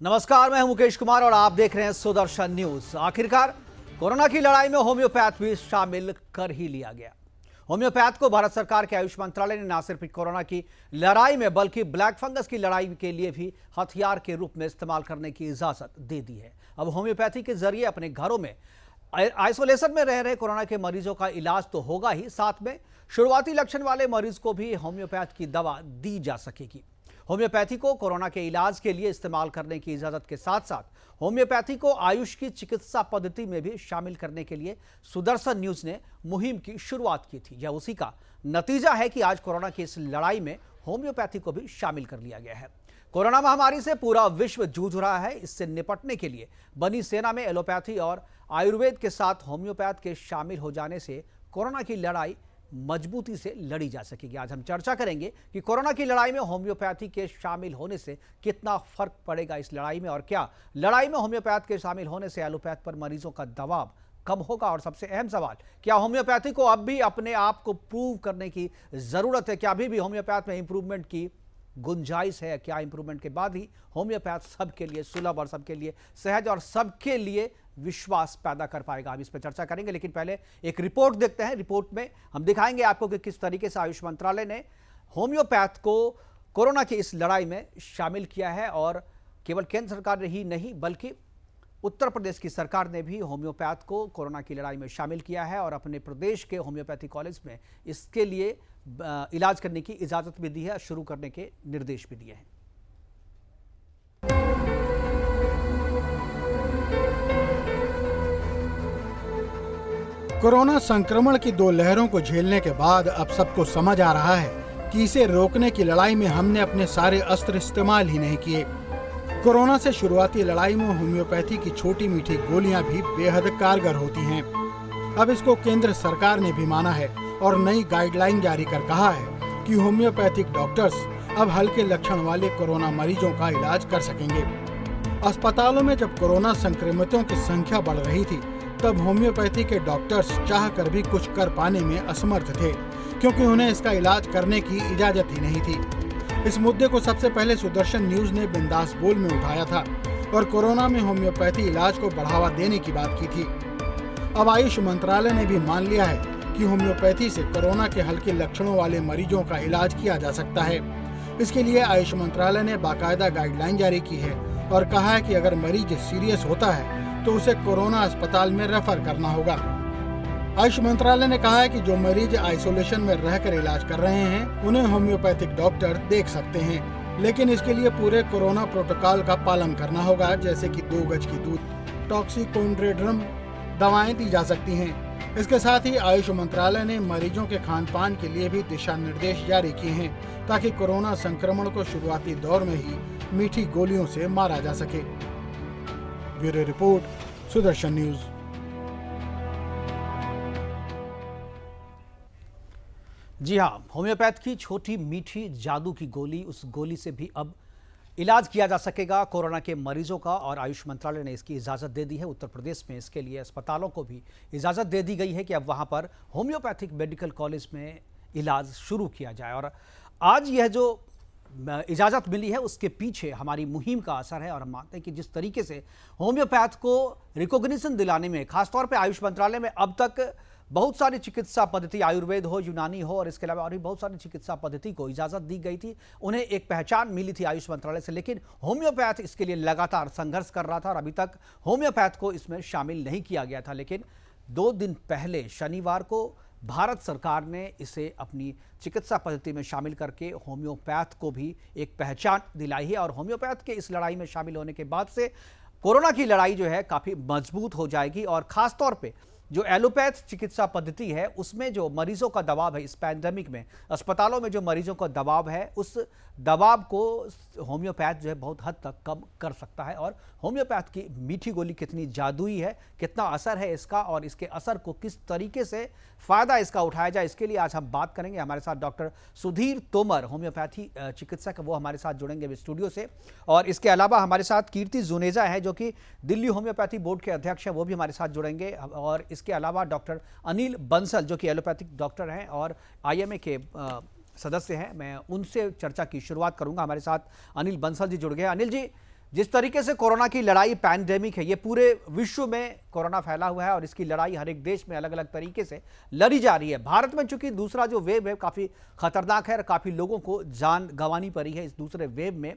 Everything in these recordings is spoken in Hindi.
नमस्कार, मैं हूं मुकेश कुमार और आप देख रहे हैं सुदर्शन न्यूज। आखिरकार कोरोना की लड़ाई में होम्योपैथ भी शामिल कर ही लिया गया। होम्योपैथ को भारत सरकार के आयुष मंत्रालय ने न सिर्फ कोरोना की लड़ाई में बल्कि ब्लैक फंगस की लड़ाई के लिए भी हथियार के रूप में इस्तेमाल करने की इजाजत दे दी है। अब होम्योपैथी के जरिए अपने घरों में आइसोलेशन में रह रहे कोरोना के मरीजों का इलाज तो होगा ही, साथ में शुरुआती लक्षण वाले मरीज को भी होम्योपैथ की दवा दी जा सकेगी। होम्योपैथी को कोरोना के इलाज के लिए इस्तेमाल करने की इजाजत के साथ साथ होम्योपैथी को आयुष की चिकित्सा पद्धति में भी शामिल करने के लिए सुदर्शन न्यूज ने मुहिम की शुरुआत की थी। यह उसी का नतीजा है कि आज कोरोना की इस लड़ाई में होम्योपैथी को भी शामिल कर लिया गया है। कोरोना महामारी से पूरा विश्व जूझ रहा है। इससे निपटने के लिए बनी सेना में एलोपैथी और आयुर्वेद के साथ होम्योपैथ के शामिल हो जाने से कोरोना की लड़ाई मजबूती से लड़ी जा सकेगी। आज हम चर्चा करेंगे कि कोरोना की लड़ाई में होम्योपैथी के शामिल होने से कितना फर्क पड़ेगा इस लड़ाई में, और क्या लड़ाई में होम्योपैथ के शामिल होने से एलोपैथ पर मरीजों का दबाव कम होगा। और सबसे अहम सवाल, क्या होम्योपैथी को अब भी अपने आप को प्रूव करने की जरूरत है? क्या अभी भी होम्योपैथ में इंप्रूवमेंट की गुंजाइश है? क्या इंप्रूवमेंट के बाद ही होम्योपैथ सबके लिए सुलभ और सबके लिए सहज और सबके लिए विश्वास पैदा कर पाएगा? हम इस पर चर्चा करेंगे, लेकिन पहले एक रिपोर्ट देखते हैं। रिपोर्ट में हम दिखाएंगे आपको कि किस तरीके से आयुष मंत्रालय ने होम्योपैथ को कोरोना की इस लड़ाई में शामिल किया है। और केवल केंद्र सरकार ही नहीं बल्कि उत्तर प्रदेश की सरकार ने भी होम्योपैथ को कोरोना की लड़ाई में शामिल किया है और अपने प्रदेश के होम्योपैथी कॉलेज में इसके लिए इलाज करने की इजाजत भी दी है, शुरू करने के निर्देश भी दिए हैं। कोरोना संक्रमण की दो लहरों को झेलने के बाद अब सबको समझ आ रहा है कि इसे रोकने की लड़ाई में हमने अपने सारे अस्त्र इस्तेमाल ही नहीं किए। कोरोना से शुरुआती लड़ाई में होम्योपैथी की छोटी मीठी गोलियां भी बेहद कारगर होती हैं। अब इसको केंद्र सरकार ने भी माना है और नई गाइडलाइन जारी कर कहा है कि होम्योपैथिक डॉक्टर्स अब हल्के लक्षण वाले कोरोना मरीजों का इलाज कर सकेंगे। अस्पतालों में जब कोरोना संक्रमितों की संख्या बढ़ रही थी तब होम्योपैथी के डॉक्टर्स चाह कर भी कुछ कर पाने में असमर्थ थे, क्योंकि उन्हें इसका इलाज करने की इजाजत ही नहीं थी। इस मुद्दे को सबसे पहले सुदर्शन न्यूज ने बिंदास बोल में उठाया था और कोरोना में होम्योपैथी इलाज को बढ़ावा देने की बात की थी। अब आयुष मंत्रालय ने भी मान लिया है कि होम्योपैथी से कोरोना के हल्के लक्षणों वाले मरीजों का इलाज किया जा सकता है। इसके लिए आयुष मंत्रालय ने बाकायदा गाइडलाइन जारी की है और कहा है कि अगर मरीज सीरियस होता है तो उसे कोरोना अस्पताल में रेफर करना होगा। आयुष मंत्रालय ने कहा है कि जो मरीज आइसोलेशन में रहकर इलाज कर रहे हैं उन्हें होम्योपैथिक डॉक्टर देख सकते हैं, लेकिन इसके लिए पूरे कोरोना प्रोटोकॉल का पालन करना होगा, जैसे कि 2 गज की दूरी, टॉक्सिकोड्रेड्रम दवाएं दी जा सकती हैं। इसके साथ ही आयुष मंत्रालय ने मरीजों के खान पान के लिए भी दिशा निर्देश जारी किए हैं, ताकि कोरोना संक्रमण को शुरुआती दौर में ही मीठी गोलियों से मारा जा सके। Bureau report, Sudarshan news. जी हाँ, होम्योपैथ की छोटी मीठी जादू की गोली, उस गोली से भी अब इलाज किया जा सकेगा कोरोना के मरीजों का, और आयुष मंत्रालय ने इसकी इजाजत दे दी है। उत्तर प्रदेश में इसके लिए अस्पतालों को भी इजाजत दे दी गई है कि अब वहां पर होम्योपैथिक मेडिकल कॉलेज में इलाज शुरू किया जाए। और आज यह जो इजाजत मिली है उसके पीछे हमारी मुहिम का असर है, और हम मानते हैं कि जिस तरीके से होम्योपैथ को रिकॉग्निशन दिलाने में खासतौर पे आयुष मंत्रालय में अब तक बहुत सारी चिकित्सा पद्धति, आयुर्वेद हो, यूनानी हो और इसके अलावा और भी बहुत सारी चिकित्सा पद्धति को इजाजत दी गई थी, उन्हें एक पहचान मिली थी आयुष मंत्रालय से, लेकिन होम्योपैथ इसके लिए लगातार संघर्ष कर रहा था और अभी तक होम्योपैथ को इसमें शामिल नहीं किया गया था। लेकिन 2 दिन पहले शनिवार को भारत सरकार ने इसे अपनी चिकित्सा पद्धति में शामिल करके होम्योपैथ को भी एक पहचान दिलाई है। और होम्योपैथ के इस लड़ाई में शामिल होने के बाद से कोरोना की लड़ाई जो है काफ़ी मजबूत हो जाएगी। और ख़ास तौर पे जो एलोपैथ चिकित्सा पद्धति है उसमें जो मरीजों का दबाव है, इस पैंडेमिक में अस्पतालों में जो मरीजों का दबाव है, उस दबाव को होम्योपैथ जो है बहुत हद तक कम कर सकता है। और होम्योपैथ की मीठी गोली कितनी जादुई है, कितना असर है इसका, और इसके असर को किस तरीके से फ़ायदा इसका उठाया जाए, इसके लिए आज हम बात करेंगे। हमारे साथ डॉक्टर सुधीर तोमर, होम्योपैथी चिकित्सक, वो हमारे साथ जुड़ेंगे स्टूडियो से। और इसके अलावा हमारे साथ कीर्ति जुनेजा है जो कि दिल्ली होम्योपैथी बोर्ड के अध्यक्ष है, वो भी हमारे साथ जुड़ेंगे। और इसके अलावा डॉक्टर अनिल बंसल जो कि एलोपैथिक डॉक्टर हैं और IMA के सदस्य हैं, मैं उनसे चर्चा की शुरुआत करूंगा। हमारे साथ अनिल बंसल जी जुड़ गए। अनिल जी, जिस तरीके से कोरोना की लड़ाई पैंडेमिक है, ये पूरे विश्व में कोरोना फैला हुआ है और इसकी लड़ाई हर एक देश में अलग अलग तरीके से लड़ी जा रही है। भारत में चूंकि दूसरा जो वेव है काफ़ी खतरनाक है और काफ़ी लोगों को जान गंवानी पड़ी है इस दूसरे वेव में।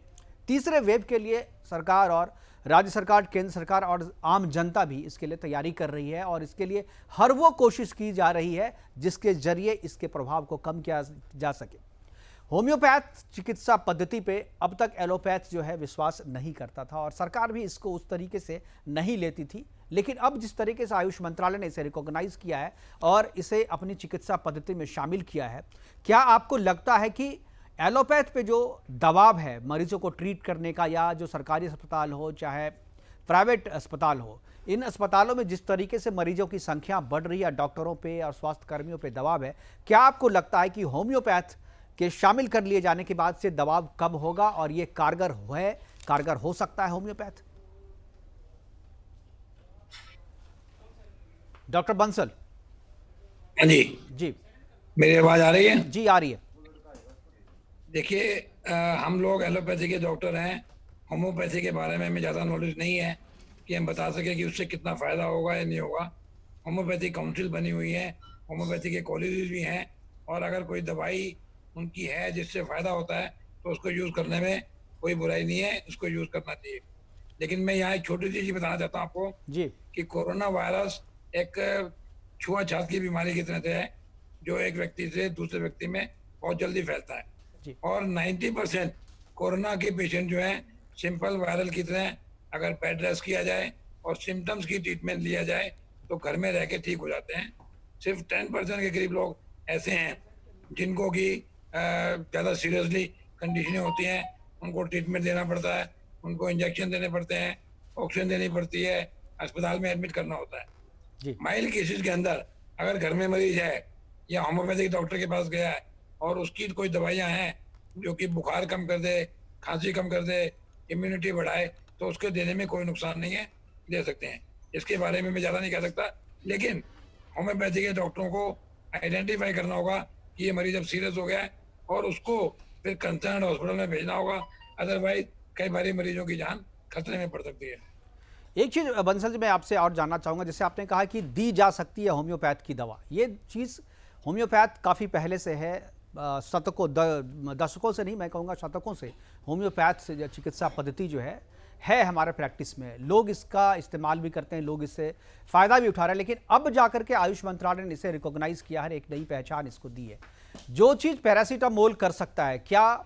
तीसरे वेव के लिए सरकार और राज्य सरकार, केंद्र सरकार और आम जनता भी इसके लिए तैयारी कर रही है और इसके लिए हर वो कोशिश की जा रही है जिसके जरिए इसके प्रभाव को कम किया जा सके। होम्योपैथ चिकित्सा पद्धति पे अब तक एलोपैथ जो है विश्वास नहीं करता था और सरकार भी इसको उस तरीके से नहीं लेती थी, लेकिन अब जिस तरीके से आयुष मंत्रालय ने इसे रिकॉग्नाइज किया है और इसे अपनी चिकित्सा पद्धति में शामिल किया है, क्या आपको लगता है कि एलोपैथ पे जो दबाव है मरीजों को ट्रीट करने का, या जो सरकारी अस्पताल हो चाहे प्राइवेट अस्पताल हो, इन अस्पतालों में जिस तरीके से मरीजों की संख्या बढ़ रही है, डॉक्टरों पे और स्वास्थ्य कर्मियों पे दबाव है, क्या आपको लगता है कि होम्योपैथ के शामिल कर लिए जाने के बाद से दबाव कम होगा और ये कारगर हो सकता है होम्योपैथ? डॉक्टर बंसल। हाँ जी जी मेरी आवाज आ रही है? जी आ रही है। देखिए, हम लोग एलोपैथी के डॉक्टर हैं। होम्योपैथी के बारे में हमें ज़्यादा नॉलेज नहीं है कि हम बता सकें कि उससे कितना फ़ायदा होगा या नहीं होगा। होम्योपैथी काउंसिल बनी हुई है, होम्योपैथी के कॉलेजेस भी हैं, और अगर कोई दवाई उनकी है जिससे फ़ायदा होता है तो उसको यूज़ करने में कोई बुराई नहीं है, उसको यूज़ करना चाहिए। लेकिन मैं यहाँ एक छोटी सी चीज़ बताना चाहता हूँ आपको जी कि कोरोना वायरस एक छुआछूत की बीमारी की तरह से है जो एक व्यक्ति से दूसरे व्यक्ति में बहुत जल्दी फैलता है। जी और 90% कोरोना के पेशेंट जो हैं सिंपल वायरल की तरह अगर बेड रेस्ट किया जाए और सिम्टम्स की ट्रीटमेंट लिया जाए तो घर में रह के ठीक हो जाते हैं। सिर्फ 10% के करीब लोग ऐसे हैं जिनको कि ज़्यादा सीरियसली कंडीशनें होती हैं, उनको ट्रीटमेंट देना पड़ता है, उनको इंजेक्शन देने पड़ते हैं, ऑक्सीजन देनी पड़ती है, अस्पताल में एडमिट करना होता है। जी माइल्ड केसेस के अंदर अगर घर में मरीज है या होम्योपैथिक डॉक्टर के पास गया है और उसकी कोई दवाइयाँ हैं जो कि बुखार कम कर दे, खांसी कम कर दे, इम्यूनिटी बढ़ाए, तो उसके देने में कोई नुकसान नहीं है, दे सकते हैं। इसके बारे में मैं ज़्यादा नहीं कह सकता, लेकिन होम्योपैथी के डॉक्टरों को आइडेंटिफाई करना होगा कि ये मरीज अब सीरियस हो गया है और उसको फिर कंसर्न हॉस्पिटल में भेजना होगा। अदरवाइज कई बारी मरीजों की जान खतरे में पड़ सकती है। एक चीज बंसल जी मैं आपसे और जानना चाहूंगा, जैसे आपने कहा कि दी जा सकती है होम्योपैथ की दवा, ये चीज होम्योपैथ काफी पहले से है, शतकों दशकों से नहीं, मैं कहूँगा शतकों से होम्योपैथ से चिकित्सा पद्धति जो है हमारे प्रैक्टिस में, लोग इसका इस्तेमाल भी करते हैं, लोग इससे फ़ायदा भी उठा रहे हैं। लेकिन अब जाकर के आयुष मंत्रालय ने इसे रिकॉग्नाइज किया है, एक नई पहचान इसको दी है। जो चीज़ पैरासीटामोल कर सकता है, क्या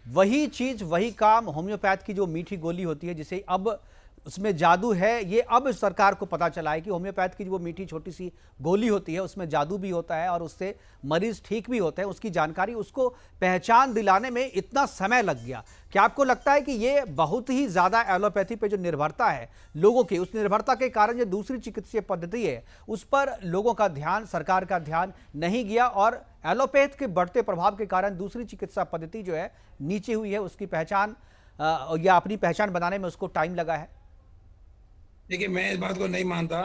वही चीज़ वही काम होम्योपैथ की जो मीठी गोली होती है, जिसे अब उसमें जादू है, ये अब सरकार को पता चला है कि होम्योपैथ की जो वो मीठी छोटी सी गोली होती है उसमें जादू भी होता है और उससे मरीज ठीक भी होते हैं। उसकी जानकारी, उसको पहचान दिलाने में इतना समय लग गया। क्या आपको लगता है कि ये बहुत ही ज़्यादा एलोपैथी पे जो निर्भरता है लोगों की, उस निर्भरता के कारण जो दूसरी चिकित्सीय पद्धति है उस पर लोगों का ध्यान, सरकार का ध्यान नहीं गया और एलोपैथ के बढ़ते प्रभाव के कारण दूसरी चिकित्सा पद्धति जो है नीचे हुई है, उसकी पहचान या अपनी पहचान बनाने में उसको टाइम लगा है? देखिए, मैं इस बात को नहीं मानता,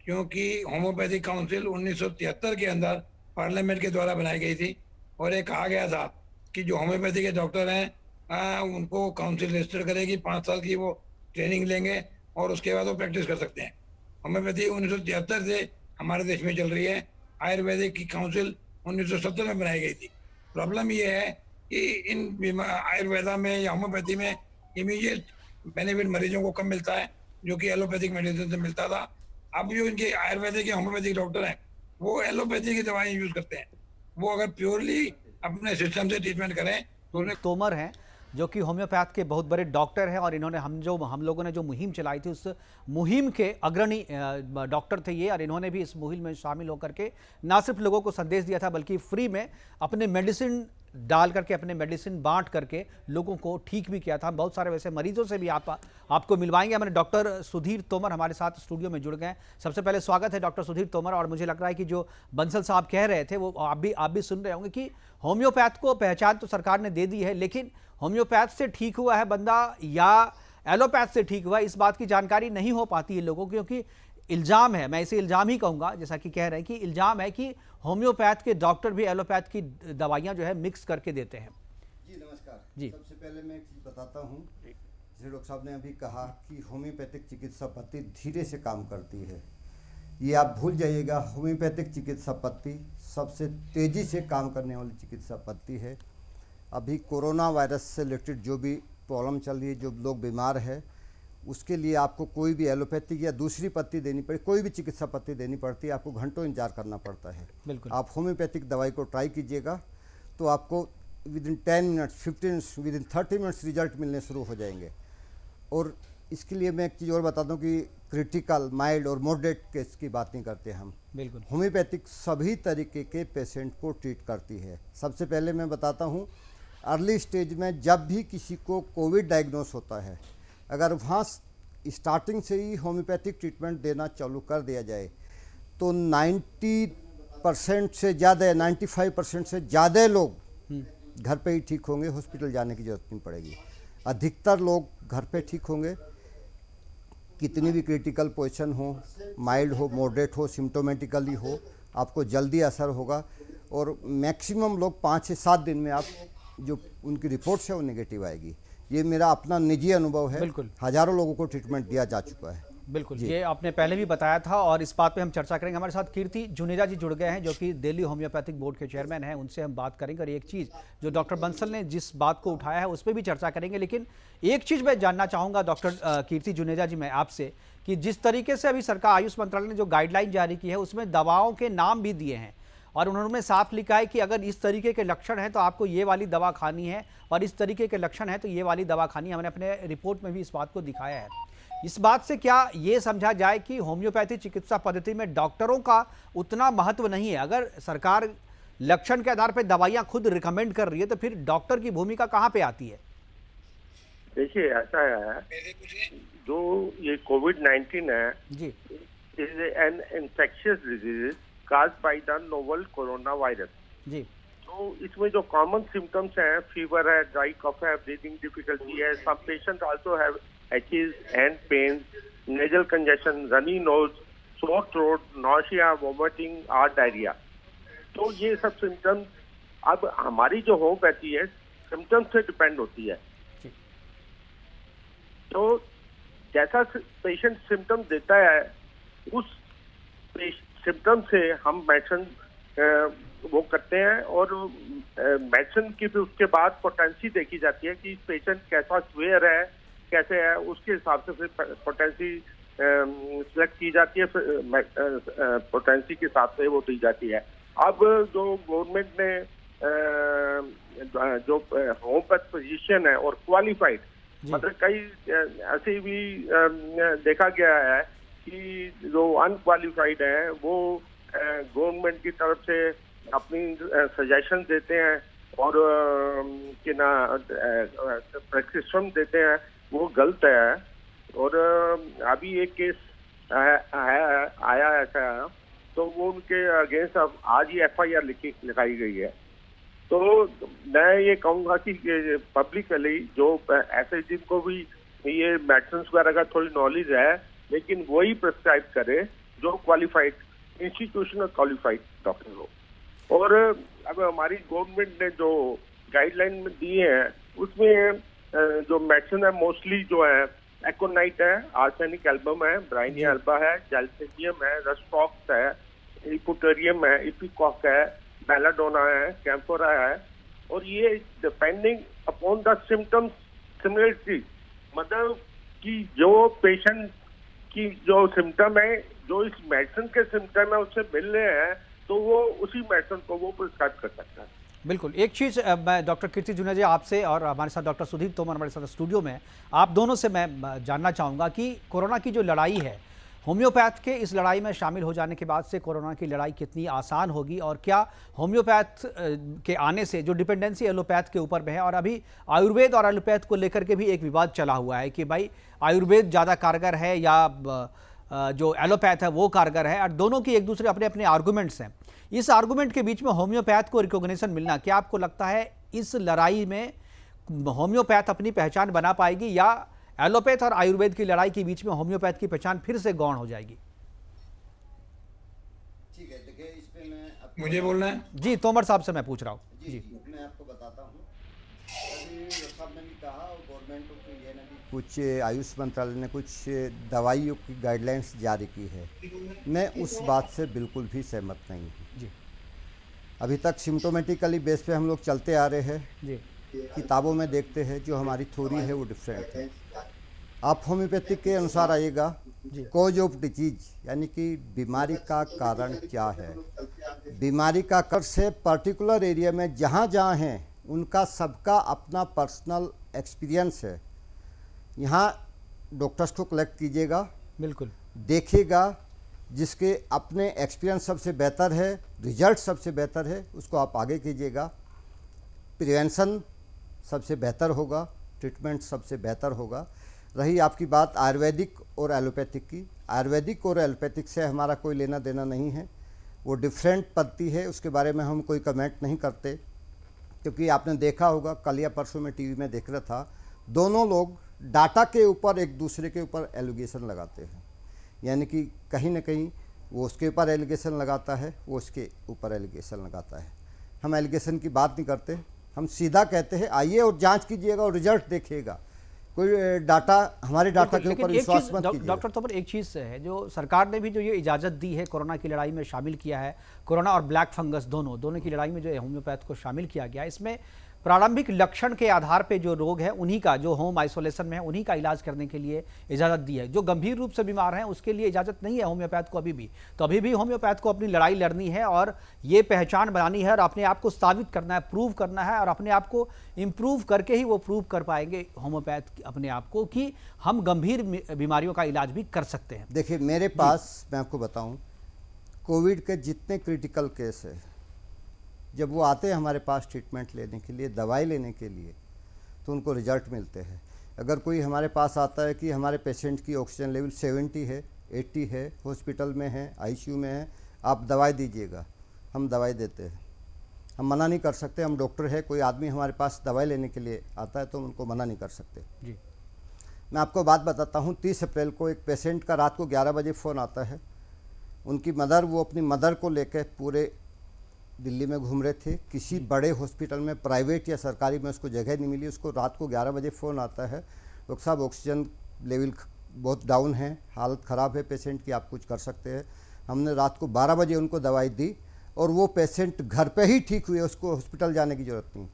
क्योंकि होम्योपैथिक काउंसिल 1973 के अंदर पार्लियामेंट के द्वारा बनाई गई थी और ये कहा गया था कि जो होम्योपैथी के डॉक्टर हैं उनको काउंसिल रजिस्टर करेगी, 5 साल की वो ट्रेनिंग लेंगे और उसके बाद वो प्रैक्टिस कर सकते हैं। होम्योपैथी 1973 से हमारे देश में चल रही है। आयुर्वेदिक की काउंसिल 1970 में बनाई गई थी। प्रॉब्लम ये है कि इन आयुर्वेदा में या होम्योपैथी में इमीडिएट बेनिफिट मरीजों को कम मिलता है जो कि एलोपैथिक मेडिसिन से मिलता था। अब जो इनके आयुर्वेदिक या होम्योपैथिक डॉक्टर हैं वो एलोपैथी की दवाएं यूज करते हैं। वो अगर प्योरली अपने सिस्टम से ट्रीटमेंट करें तो उन्हें तोमर हैं जो कि होम्योपैथ के बहुत बड़े डॉक्टर हैं और इन्होंने हम लोगों ने जो मुहिम चलाई थी उस मुहिम के अग्रणी डॉक्टर थे ये, और इन्होंने भी इस मुहिम में शामिल होकर के ना सिर्फ लोगों को संदेश दिया था बल्कि फ्री में अपने मेडिसिन डाल करके, अपने मेडिसिन बांट करके लोगों को ठीक भी किया था। बहुत सारे वैसे मरीजों से भी आपको मिलवाएंगे। हमारे डॉक्टर सुधीर तोमर हमारे साथ स्टूडियो में जुड़ गए। सबसे पहले स्वागत है डॉक्टर सुधीर तोमर। और मुझे लग रहा है कि जो बंसल साहब कह रहे थे वो आप भी सुन रहे होंगे कि होम्योपैथ को पहचान तो सरकार ने दे दी है, लेकिन होम्योपैथ से ठीक हुआ है बंदा या एलोपैथ से ठीक हुआ, इस बात की जानकारी नहीं हो पाती है लोगों को, क्योंकि इल्ज़ाम है, मैं इसे इल्ज़ाम ही कहूँगा, जैसा कि कह रहे हैं कि इल्ज़ाम है कि होम्योपैथ के डॉक्टर भी एलोपैथ की दवाइयाँ जो है मिक्स करके देते हैं। जी नमस्कार जी। सबसे पहले मैं एक चीज़ बताता हूँ जैसे डॉक्टर साहब ने अभी कहा कि होम्योपैथिक चिकित्सा पद्धति धीरे से काम करती है, ये आप भूल जाइएगा। होम्योपैथिक चिकित्सा पद्धति सबसे तेज़ी से काम करने वाली चिकित्सा पद्धति है। अभी कोरोना वायरस से रिलेटेड जो भी प्रॉब्लम चल रही है, जो लोग बीमार है, उसके लिए आपको कोई भी एलोपैथिक या दूसरी पत्ती देनी पड़े, कोई भी चिकित्सा पत्ती देनी पड़ती है, आपको घंटों इंतजार करना पड़ता है। बिल्कुल। आप होम्योपैथिक दवाई को ट्राई कीजिएगा तो आपको with in 10 minutes 15 with in 30 minutes result मिलने शुरू हो जाएंगे। और इसके लिए मैं एक चीज़ और बता दूं कि क्रिटिकल, माइल्ड और मॉडरेट केस की बात नहीं करते हम। बिल्कुल। होम्योपैथिक सभी तरीके के पेशेंट को ट्रीट करती है। सबसे पहले मैं बताता हूँ, अर्ली स्टेज में जब भी किसी को कोविड डायग्नोस होता है, अगर वहाँ स्टार्टिंग से ही होम्योपैथिक ट्रीटमेंट देना चालू कर दिया जाए तो 90% से ज़्यादा, 95% से ज़्यादा लोग घर पे ही ठीक होंगे, हॉस्पिटल जाने की ज़रूरत नहीं पड़ेगी। अधिकतर लोग घर पे ठीक होंगे, कितनी भी क्रिटिकल पोजीशन हो, माइल्ड हो, मॉडरेट हो, सिम्टोमेटिकली हो, आपको जल्दी असर होगा। और मैक्सिमम लोग 5 से 7 दिन में आप जो उनकी रिपोर्ट्स है वो नेगेटिव आएगी। ये मेरा अपना निजी अनुभव है। बिल्कुल। हज़ारों लोगों को ट्रीटमेंट दिया जा चुका है। बिल्कुल, ये आपने पहले भी बताया था और इस बात पे हम चर्चा करेंगे। हमारे साथ कीर्ति जुनेजा जी जुड़ गए हैं, जो कि दिल्ली होम्योपैथिक बोर्ड के चेयरमैन हैं, उनसे हम बात करेंगे। और एक चीज़ जो डॉक्टर बंसल ने जिस बात को उठाया है उस पर भी चर्चा करेंगे। लेकिन एक चीज़ मैं जानना चाहूँगा डॉक्टर कीर्ति जुनेजा जी, मैं आपसे, कि जिस तरीके से अभी सरकार, आयुष मंत्रालय ने जो गाइडलाइन जारी की है उसमें दवाओं के नाम भी दिए हैं और उन्होंने साफ लिखा है कि अगर इस तरीके के लक्षण हैं तो आपको ये वाली दवा खानी है और इस तरीके के लक्षण हैं तो ये वाली दवा खानी है। हमने अपने रिपोर्ट में भी इस बात को दिखाया है। इस बात से क्या ये समझा जाए कि होम्योपैथी चिकित्सा पद्धति में डॉक्टरों का उतना महत्व नहीं है? अगर सरकार लक्षण के आधार पर दवाइयां खुद रिकमेंड कर रही है तो फिर डॉक्टर की भूमिका कहाँ पे आती है? देखिए, ऐसा है, जो ये कोविड-19 है जी, is an infectious disease caused by the novel coronavirus। जी, तो इसमें जो कॉमन सिम्टम्स हैं, फीवर है, ड्राई कफ है, ब्रीदिंग डिफिकल्टी है, some patient also have aches, hand pain, nasal congestion, runny nose, sore throat, nausea, vomiting और डायरिया। तो ये सब सिम्टम्स अब हमारी जो होम्योपैथी है सिम्टम्स से डिपेंड होती है। जी। तो जैसा पेशेंट सिम्टम देता है उस सिम्टम से हम मेडिसिन वो करते हैं और मेडिसिन की भी उसके बाद पोटेंसी देखी जाती है कि पेशेंट कैसा सीवियर है, कैसे है, उसके हिसाब से फिर पोटेंसी सिलेक्ट की जाती है, फिर पोटेंसी के हिसाब से वो दी जाती है। अब जो गवर्नमेंट ने जो होम्योपैथ फिजिशियन है और क्वालिफाइड, मतलब कई ऐसे भी देखा गया है कि जो अनक्वालिफाइड है वो गवर्नमेंट की तरफ से अपनी सजेशन देते हैं और कि ना प्रेस्क्रिप्शन देते हैं, वो गलत है। और अभी एक केस आया ऐसा, तो वो उनके अगेंस्ट अब आज ही FIR लिखाई गई है। तो मैं ये कहूँगा कि पब्लिकली जो ऐसे जिनको भी ये मेडिसिन वगैरह का थोड़ी नॉलेज है, लेकिन वही प्रिस्क्राइब करे जो क्वालिफाइड, इंस्टीट्यूशनल क्वालिफाइड डॉक्टर हो। और अब हमारी गवर्नमेंट ने जो गाइडलाइन दी है उसमें जो मेडिसिन है मोस्टली जो है एकोनाइट है, आर्सेनिक एल्बम है, ब्राइनिया अल्बा है, जैल्पेनियम है, रस्टॉक्स है, इपुटेरियम है, इपिकॉक है, बेलाडोना है, कैम्फोरा है। और ये depending upon the symptoms similarity, मतलब कि जो पेशेंट की जो सिम्टम है, जो इस मेडिसिन के सिम्टम है उससे मिल रहे हैं, तो वो उसी मेडिसिन को वो प्रिस्क्राइब कर सकता है। बिल्कुल। एक चीज़ मैं डॉक्टर कीर्ति जुनेजा आपसे और हमारे साथ डॉक्टर सुधीर तोमर हमारे साथ स्टूडियो में, आप दोनों से मैं जानना चाहूँगा कि कोरोना की जो लड़ाई है, होम्योपैथ के इस लड़ाई में शामिल हो जाने के बाद से कोरोना की लड़ाई कितनी आसान होगी और क्या होम्योपैथ के आने से जो डिपेंडेंसी एलोपैथ के ऊपर में है, और अभी आयुर्वेद और एलोपैथ को लेकर के भी एक विवाद चला हुआ है कि भाई आयुर्वेद ज़्यादा कारगर है या जो एलोपैथ है वो कारगर है, और दोनों की एक दूसरे अपने अपने आर्गूमेंट्स हैं। इस आर्गूमेंट के बीच में होम्योपैथ को रिकॉग्निशन मिलना, क्या आपको लगता है इस लड़ाई में होम्योपैथ अपनी पहचान बना पाएगी या एलोपैथ और आयुर्वेद की लड़ाई के बीच में होम्योपैथ की पहचान फिर से गौण हो जाएगी? ठीक है, देखिए इस पे मैं मुझे बोलना है। जी, तोमर साहब से मैं पूछ रहा हूँ। जी, मैं आपको बताता हूँ। अभी साहब ने भी कहा और गवर्नमेंट ऑफ इंडिया ने भी कुछ आयुष मंत्रालय ने कुछ दवाइयों की गाइडलाइंस जारी की है, मैं उस बात से बिल्कुल भी सहमत नहीं हूँ। जी अभी तक सिम्टोमेटिकली बेस पे हम लोग चलते आ रहे हैं, जी किताबों में देखते हैं, जो हमारी थ्योरी है वो डिफरेंट है। आप होम्योपैथिक के अनुसार आइएगा, कॉज ऑफ डिजीज यानी कि बीमारी का कारण क्या है, बीमारी का कारण से पर्टिकुलर एरिया में जहाँ जहाँ हैं उनका सबका अपना पर्सनल एक्सपीरियंस है। यहाँ डॉक्टर्स को कलेक्ट कीजिएगा, बिल्कुल देखिएगा, जिसके अपने एक्सपीरियंस सबसे बेहतर है, रिजल्ट सबसे बेहतर है, उसको आप आगे कीजिएगा। प्रिवेंशन सबसे बेहतर होगा, ट्रीटमेंट सबसे बेहतर होगा। रही आपकी बात आयुर्वेदिक और एलोपैथिक की, आयुर्वेदिक और एलोपैथिक से हमारा कोई लेना देना नहीं है, वो डिफरेंट पद्धति है, उसके बारे में हम कोई कमेंट नहीं करते। क्योंकि आपने देखा होगा, कल या परसों में टीवी में देख रहा था, दोनों लोग डाटा के ऊपर एक दूसरे के ऊपर एलिगेशन लगाते हैं, यानी कि कहीं ना कहीं वो उसके ऊपर एलिगेशन लगाता है, वो उसके ऊपर एलिगेशन लगाता है। हम एलिगेशन की बात नहीं करते, हम सीधा कहते हैं आइए और जांच कीजिएगा और रिजल्ट देखिएगा। कोई डाटा, हमारे डाटा के ऊपर विश्वास मत कीजिए। डॉक्टर तोमर, एक चीज़ है जो सरकार ने भी जो ये इजाज़त दी है कोरोना की लड़ाई में शामिल किया है, कोरोना और ब्लैक फंगस दोनों की लड़ाई में जो होम्योपैथ को शामिल किया गया, इसमें प्रारंभिक लक्षण के आधार पे जो रोग है उन्हीं का, जो होम आइसोलेशन में है उन्हीं का इलाज करने के लिए इजाज़त दी है। जो गंभीर रूप से बीमार हैं उसके लिए इजाज़त नहीं है होम्योपैथ को अभी भी। तो अभी भी होम्योपैथ को अपनी लड़ाई लड़नी है और ये पहचान बनानी है और अपने आप को साबित करना है, प्रूव करना है, और अपने आप को इम्प्रूव करके ही वो प्रूव कर पाएंगे होम्योपैथ अपने आप को कि हम गंभीर बीमारियों का इलाज भी कर सकते हैं। देखिए मेरे पास, मैं आपको बताऊँ, कोविड के जितने क्रिटिकल केस है, जब वो आते हैं हमारे पास ट्रीटमेंट लेने के लिए, दवाई लेने के लिए, तो उनको रिजल्ट मिलते हैं। अगर कोई हमारे पास आता है कि हमारे पेशेंट की ऑक्सीजन लेवल 70 है, 80 है, हॉस्पिटल में है, आईसीयू में है, आप दवाई दीजिएगा, हम दवाई देते हैं, हम मना नहीं कर सकते। हम डॉक्टर है, कोई आदमी हमारे पास दवाई लेने के लिए आता है तो उनको मना नहीं कर सकते। जी मैं आपको बात बताता हूँ, 30 अप्रैल को एक पेशेंट का रात को 11 बजे फ़ोन आता है। उनकी मदर, वो अपनी मदर को लेकर पूरे दिल्ली में घूम रहे थे, किसी बड़े हॉस्पिटल में, प्राइवेट या सरकारी में उसको जगह नहीं मिली। उसको रात को 11 बजे फ़ोन आता है, डॉक्टर साहब ऑक्सीजन लेवल बहुत डाउन है, हालत ख़राब है पेशेंट की, आप कुछ कर सकते हैं। हमने रात को 12 बजे उनको दवाई दी और वो पेशेंट घर पे ही ठीक हुए, उसको हॉस्पिटल जाने की ज़रूरत नहीं।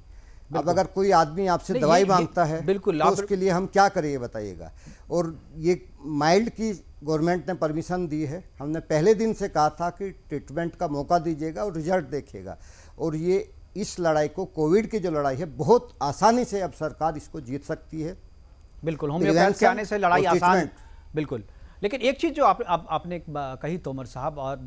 अब अगर कोई आदमी आपसे दवाई मांगता है बिल्कुल, तो उसके लिए हम क्या करें ये बताइएगा। और ये माइल्ड की गवर्नमेंट ने परमिशन दी है। हमने पहले दिन से कहा था कि ट्रीटमेंट का मौका दीजिएगा और रिजल्ट देखिएगा। और ये इस लड़ाई को, कोविड की जो लड़ाई है, बहुत आसानी से अब सरकार इसको जीत सकती है। बिल्कुल, होम्योपैथ के आने से लड़ाई आसान, बिल्कुल। लेकिन एक चीज़ जो आपने कही तोमर साहब, और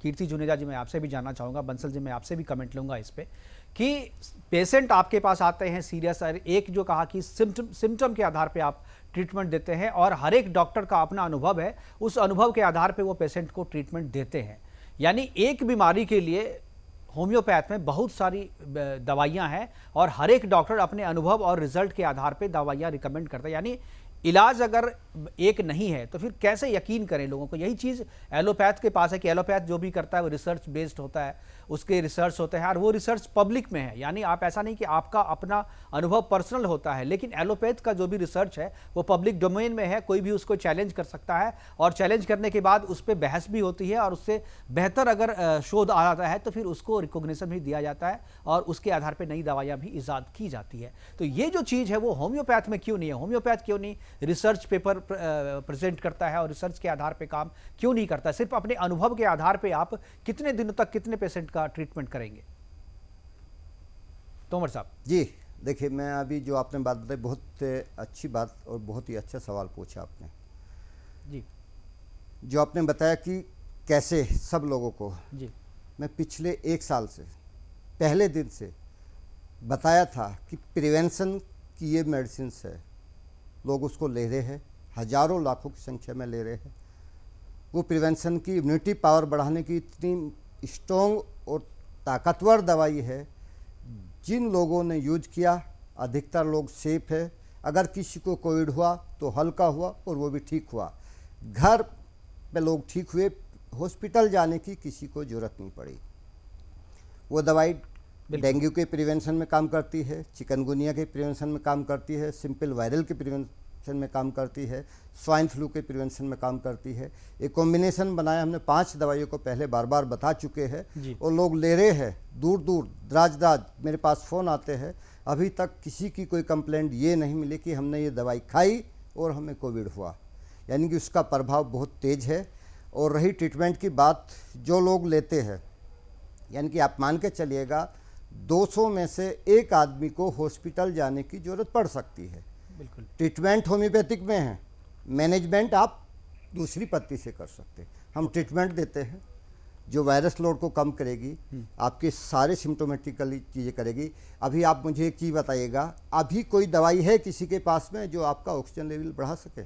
कीर्ति जुनेजा जी, मैं आपसे भी जानना चाहूँगा, बंसल जी मैं आपसे भी कमेंट लूँगा इस पर, कि पेशेंट आपके पास आते हैं सीरियस, और एक जो कहा कि सिम्टम के आधार पे आप ट्रीटमेंट देते हैं और हर एक डॉक्टर का अपना अनुभव है, उस अनुभव के आधार पे वो पेशेंट को ट्रीटमेंट देते हैं। यानी एक बीमारी के लिए होम्योपैथ में बहुत सारी दवाइयाँ हैं और हर एक डॉक्टर अपने अनुभव और रिजल्ट के आधार पे दवाइयाँ रिकमेंड करता है। यानी इलाज अगर एक नहीं है तो फिर कैसे यकीन करें लोगों को। यही चीज़ एलोपैथ के पास है कि एलोपैथ जो भी करता है वो रिसर्च बेस्ड होता है, उसके रिसर्च होते हैं और वो रिसर्च पब्लिक में है। यानी आप ऐसा नहीं कि आपका अपना अनुभव पर्सनल होता है, लेकिन एलोपैथ का जो भी रिसर्च है वो पब्लिक डोमेन में है, कोई भी उसको चैलेंज कर सकता है और चैलेंज करने के बाद उस पर बहस भी होती है और उससे बेहतर अगर शोध आ जाता है तो फिर उसको रिकॉग्निशन भी दिया जाता है और उसके आधार पर नई दवाइयाँ भी ईजाद की जाती है। तो ये जो चीज़ है वो होम्योपैथ में क्यों नहीं है? होम्योपैथ क्यों नहीं रिसर्च पेपर प्रेजेंट करता है और रिसर्च के आधार पे काम क्यों नहीं करता? सिर्फ अपने अनुभव के आधार पे आप कितने दिनों तक कितने पेशेंट का ट्रीटमेंट करेंगे? तोमर साहब जी देखिए, मैं अभी जो आपने बात बताई, बहुत अच्छी बात और बहुत ही अच्छा सवाल पूछा आपने जी। जो आपने बताया कि कैसे सब लोगों को, जी मैं पिछले 1 साल से पहले दिन से बताया था कि प्रिवेंशन की ये मेडिसिन है, लोग उसको ले रहे हैं, हजारों लाखों की संख्या में ले रहे हैं। वो प्रिवेंशन की इम्यूनिटी पावर बढ़ाने की इतनी स्ट्रॉन्ग और ताकतवर दवाई है, जिन लोगों ने यूज किया अधिकतर लोग सेफ है। अगर किसी को कोविड हुआ तो हल्का हुआ और वो भी ठीक हुआ, घर पे लोग ठीक हुए, हॉस्पिटल जाने की किसी को ज़रूरत नहीं पड़ी। वो दवाई डेंगू के प्रिवेंशन में काम करती है, चिकनगुनिया के प्रिवेंशन में काम करती है, सिंपल वायरल के प्रिवेंशन प्रिवेंशन में काम करती है, स्वाइन फ्लू के प्रिवेंशन में काम करती है। एक कॉम्बिनेशन बनाया हमने, 5 दवाइयों को पहले बार बार बता चुके हैं और लोग ले रहे हैं। दूर दूर दराज दराज मेरे पास फ़ोन आते हैं, अभी तक किसी की कोई कंप्लेंट ये नहीं मिली कि हमने ये दवाई खाई और हमें कोविड हुआ। यानी कि उसका प्रभाव बहुत तेज़ है। और रही ट्रीटमेंट की बात, जो लोग लेते हैं, यानी कि आप मान के चलिएगा 200 में से 1 आदमी को हॉस्पिटल जाने की ज़रूरत पड़ सकती है। बिल्कुल। ट्रीटमेंट होम्योपैथिक में है, मैनेजमेंट आप दूसरी पद्धति से कर सकते हैं। हम ट्रीटमेंट देते हैं जो वायरस लोड को कम करेगी, आपके सारे सिम्टोमेटिकली चीज़ें करेगी। अभी आप मुझे एक चीज़ बताइएगा, अभी कोई दवाई है किसी के पास में जो आपका ऑक्सीजन लेवल बढ़ा सके?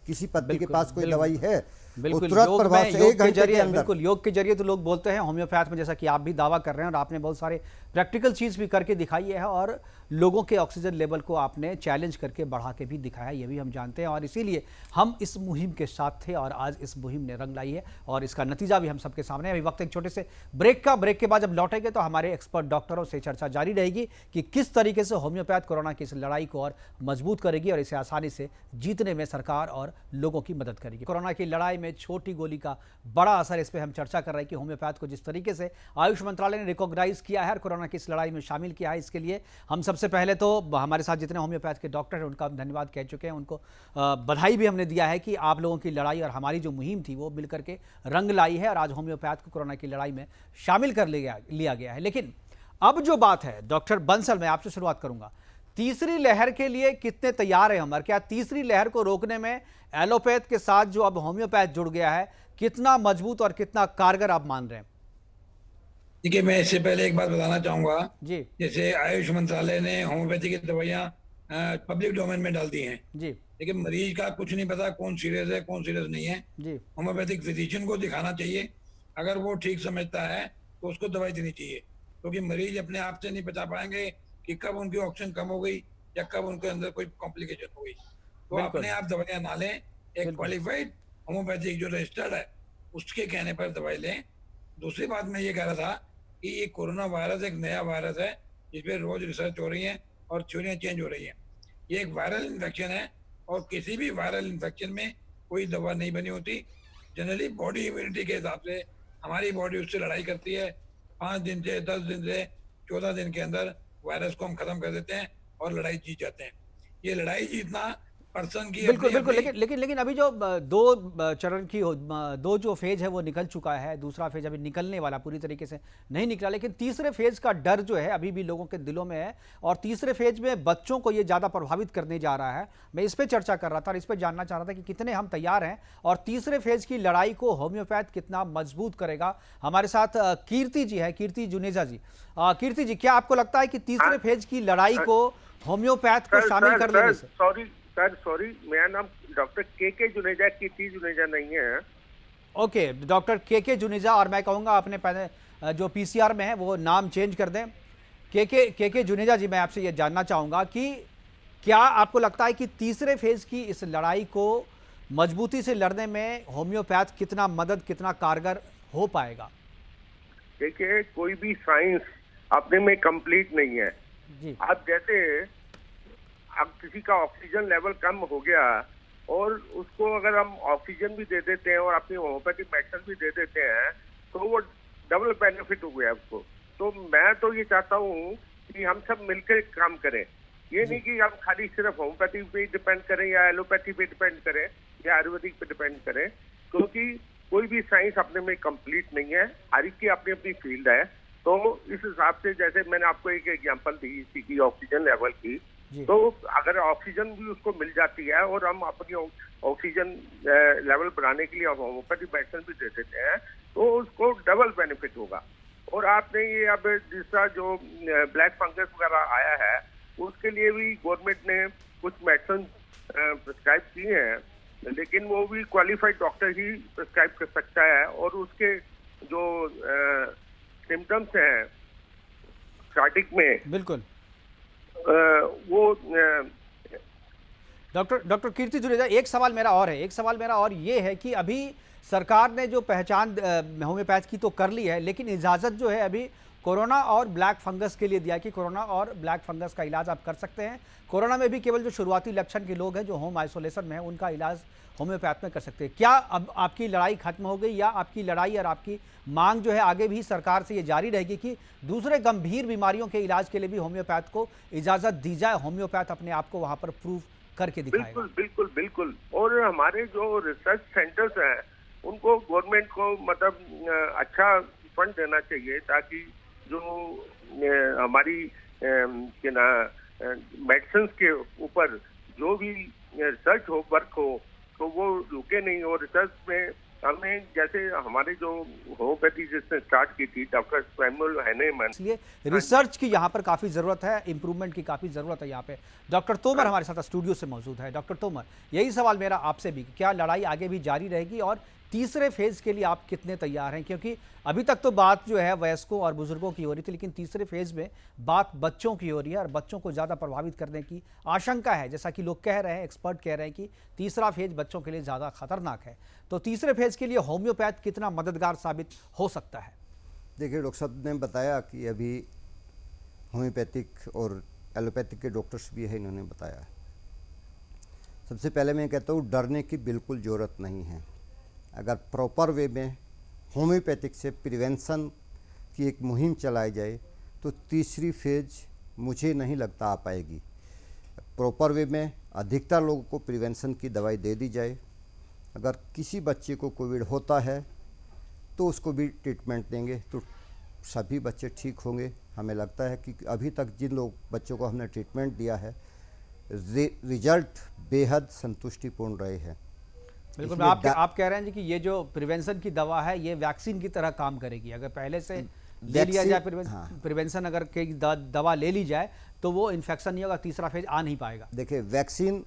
किसी पद्धति के पास कोई दवाई है? बिल्कुल, तुरंत योग प्रभाव में, से योग 1 के घंटे के जरिए, अंदर। बिल्कुल योग के जरिए तो लोग बोलते हैं होम्योपैथ में, जैसा कि आप भी दावा कर रहे हैं और आपने बहुत सारे प्रैक्टिकल चीज़ भी करके दिखाई है और लोगों के ऑक्सीजन लेवल को आपने चैलेंज करके बढ़ा के भी दिखाया, ये भी हम जानते हैं और इसीलिए हम इस मुहिम के साथ थे और आज इस मुहिम ने रंग लाई है और इसका नतीजा भी हम सबके सामने है। अभी वक्त एक छोटे से ब्रेक के बाद जब लौटेंगे तो हमारे एक्सपर्ट डॉक्टरों से चर्चा जारी रहेगी कि किस तरीके से होम्योपैथ कोरोना की इस लड़ाई को और मजबूत करेगी और इसे आसानी से जीतने में सरकार और लोगों की मदद करेगी। कोरोना की लड़ाई में छोटी गोली का बड़ा असर, इस पर हम चर्चा कर रहे हैं कि होम्योपैथ को जिस तरीके से आयुष मंत्रालय ने रिकॉग्नाइज किया है और कोरोना की इस लड़ाई में शामिल किया है, इसके लिए हम सबसे पहले तो हमारे साथ जितने होम्योपैथ के डॉक्टर हैं उनका हम धन्यवाद कह चुके हैं, उनको बधाई भी हमने दिया है कि आप लोगों की लड़ाई और हमारी जो मुहिम थी वो मिलकर के रंग लाई है और आज होम्योपैथ को कोरोना की लड़ाई में शामिल कर लिया गया है। लेकिन अब जो बात है डॉक्टर बंसल, मैं आपसे शुरुआत करूंगा, तीसरी लहर के लिए कितने तैयार हैं हम? और क्या तीसरी लहर को रोकने में एलोपैथ के साथ जो अब होम्योपैथ जुड़ गया है कितना मजबूत और कितना कारगर आप मान रहे हैं? देखिए, मैं इससे पहले एक बात बताना चाहूंगा जी जैसे आयुष मंत्रालय ने होम्योपैथी की दवाइयाँ पब्लिक डोमेन में डाल दी हैं, जी लेकिन मरीज का कुछ नहीं पता कौन सीरियस है कौन सीरियस नहीं है। जी होम्योपैथिक फिजिशियन को दिखाना चाहिए, अगर वो ठीक समझता है तो उसको दवाई देनी चाहिए, क्योंकि मरीज अपने आप से नहीं बता पाएंगे कि कब उनकी ऑक्सीजन कम हो गई या कब उनके अंदर कोई कॉम्प्लिकेशन हो गई। तो बिल्कुल। अपने आप दवाइयाँ ना लें, एक क्वालिफाइड होम्योपैथिक जो रजिस्टर्ड है उसके कहने पर दवाई लें। दूसरी बात मैं ये कह रहा था कि ये कोरोना वायरस एक नया वायरस है जिस पे रोज रिसर्च हो रही है और थ्योरियाँ चेंज हो रही हैं। ये एक वायरल इन्फेक्शन है और किसी भी वायरल इन्फेक्शन में कोई दवा नहीं बनी होती। जनरली बॉडी इम्यूनिटी के हिसाब से हमारी बॉडी उससे लड़ाई करती है। 5 दिन से 10 दिन से 14 दिन के अंदर वायरस को हम खत्म कर देते हैं और लड़ाई जीत जाते हैं। ये लड़ाई जीतना पर्सन की बिल्कुल बिल्कुल, लेकिन अभी जो 2 चरण की 2 जो फेज है वो निकल चुका है, दूसरा फेज अभी निकलने वाला, पूरी तरीके से नहीं निकला, लेकिन तीसरे फेज का डर जो है अभी भी लोगों के दिलों में है और तीसरे फेज में बच्चों को ये ज़्यादा प्रभावित करने जा रहा है। मैं इस पर चर्चा कर रहा था और इस पर जानना चाह रहा था कि कितने हम तैयार हैं और तीसरे फेज की लड़ाई को होम्योपैथ कितना मजबूत करेगा। हमारे साथ कीर्ति जी है, कीर्ति जुनेजा जी। कीर्ति जी, क्या आपको लगता है कि तीसरे फेज की लड़ाई को होम्योपैथ को शामिल कर लेने से? सॉरी, मेरा नाम डॉक्टर के जुनेजा, कीर्ति जुनेजा नहीं है। ओके, डॉक्टर के जुनेजा, और मैं कहूँगा अपने पहले जो पीसीआर में है वो नाम चेंज कर दें। के जुनेजा जी, मैं आपसे ये जानना चाहूँगा कि क्या आपको लगता है कि तीसरे फेज की इस लड़ाई को मजबूती से लड़ने में होम्योपैथ कितना मदद, कितना कारगर हो पाएगा? देखिए, कोई भी साइंस अपने में कंप्लीट नहीं है जी। अब जैसे अब किसी का ऑक्सीजन लेवल कम हो गया और उसको अगर हम ऑक्सीजन भी दे देते हैं और अपनी होम्योपैथिक मेडिसिन भी दे देते हैं तो वो डबल बेनिफिट हो गया उसको। तो मैं तो ये चाहता हूँ कि हम सब मिलकर काम करें, ये नहीं कि हम खाली सिर्फ होम्योपैथी पे डिपेंड करें या एलोपैथी पे डिपेंड करें या आयुर्वेदिक पे डिपेंड करें, क्योंकि कोई भी साइंस अपने में कंप्लीट नहीं है, हर एक की अपनी अपनी फील्ड है। तो इस हिसाब से जैसे मैंने आपको एक एग्जांपल दी इसी की ऑक्सीजन लेवल की, तो अगर ऑक्सीजन भी उसको मिल जाती है और हम अपनी ऑक्सीजन लेवल बढ़ाने के लिए होम्योपैथिक मेडिसिन भी दे देते हैं तो उसको डबल बेनिफिट होगा। और आपने ये अब दूसरा जो ब्लैक फंगस वगैरह आया है उसके लिए भी गवर्नमेंट ने कुछ मेडिसिन प्रिस्क्राइब की हैं, लेकिन वो भी क्वालिफाइड डॉक्टर ही प्रिस्क्राइब कर सकता है और उसके जो सिम्टम्स हैं स्टार्टिंग में बिल्कुल वो डॉक्टर कीर्ति जुनेजा, एक सवाल मेरा और ये है कि अभी सरकार ने जो पहचान होम्योपैथ की तो कर ली है, लेकिन इजाज़त जो है अभी कोरोना और ब्लैक फंगस के लिए दिया कि कोरोना और ब्लैक फंगस का इलाज आप कर सकते हैं। कोरोना में भी केवल जो शुरुआती लक्षण के लोग हैं जो होम आइसोलेशन में हैं उनका इलाज होम्योपैथ में कर सकते हैं। क्या अब आपकी लड़ाई खत्म हो गई या आपकी लड़ाई और आपकी मांग जो है आगे भी सरकार से ये जारी रहेगी कि दूसरे गंभीर बीमारियों के इलाज के लिए भी होम्योपैथ को इजाजत दी जाए, होम्योपैथ अपने आप को वहां पर प्रूव करके दिखाएगा? बिल्कुल बिल्कुल बिल्कुल। और हमारे जो रिसर्च सेंटर्स हैं उनको गवर्नमेंट को मतलब अच्छा फंड देना चाहिए ताकि जो हमारी मेडिसिन के ऊपर जो भी रिसर्च हो, वर्क हो, तो वो रुके नहीं। और रिसर्च में हमने जैसे हमारे जो होम्योपैथी जिसने स्टार्ट की थी डॉक्टर सैमुअल हैनेमन, इसलिए रिसर्च की यहाँ पर काफ़ी ज़रूरत है, इंप्रूवमेंट की काफ़ी ज़रूरत है। यहाँ पे डॉक्टर तोमर हमारे साथ स्टूडियो से मौजूद है। डॉक्टर तोमर, यही सवाल मेरा आपसे भी, क्या लड़ाई आगे भी जारी रहेगी और तीसरे फेज के लिए आप कितने तैयार हैं? क्योंकि अभी तक तो बात जो है वयस्कों और बुजुर्गों की हो रही थी, लेकिन तीसरे फेज में बात बच्चों की हो रही है और बच्चों को ज़्यादा प्रभावित करने की आशंका है। जैसा कि लोग कह रहे हैं, एक्सपर्ट कह रहे हैं कि तीसरा फेज बच्चों के लिए ज़्यादा खतरनाक है। तो तीसरे फेज के लिए होम्योपैथ कितना मददगार साबित हो सकता है? देखिए, डॉक्टर साहब ने बताया कि अभी होम्योपैथिक और एलोपैथिक के डॉक्टर्स भी है, इन्होंने बताया। सबसे पहले मैं कहता हूँ डरने की बिल्कुल ज़रूरत नहीं है। अगर प्रॉपर वे में होम्योपैथिक से प्रिवेंशन की एक मुहिम चलाई जाए तो तीसरी फेज मुझे नहीं लगता आ पाएगी। प्रॉपर वे में अधिकतर लोगों को प्रिवेंशन की दवाई दे दी जाए। अगर किसी बच्चे को कोविड होता है तो उसको भी ट्रीटमेंट देंगे तो सभी बच्चे ठीक होंगे। हमें लगता है कि अभी तक जिन बच्चों को हमने ट्रीटमेंट दिया है रिजल्ट बेहद संतुष्टिपूर्ण रहे हैं। बिल्कुल, आप कह रहे हैं जी कि ये जो प्रिवेंशन की दवा है ये वैक्सीन की तरह काम करेगी। अगर पहले से ले लिया जाए प्रिवेंशन अगर की दवा ले ली जाए तो वो इन्फेक्शन नहीं होगा, तीसरा फेज आ नहीं पाएगा। देखिए, वैक्सीन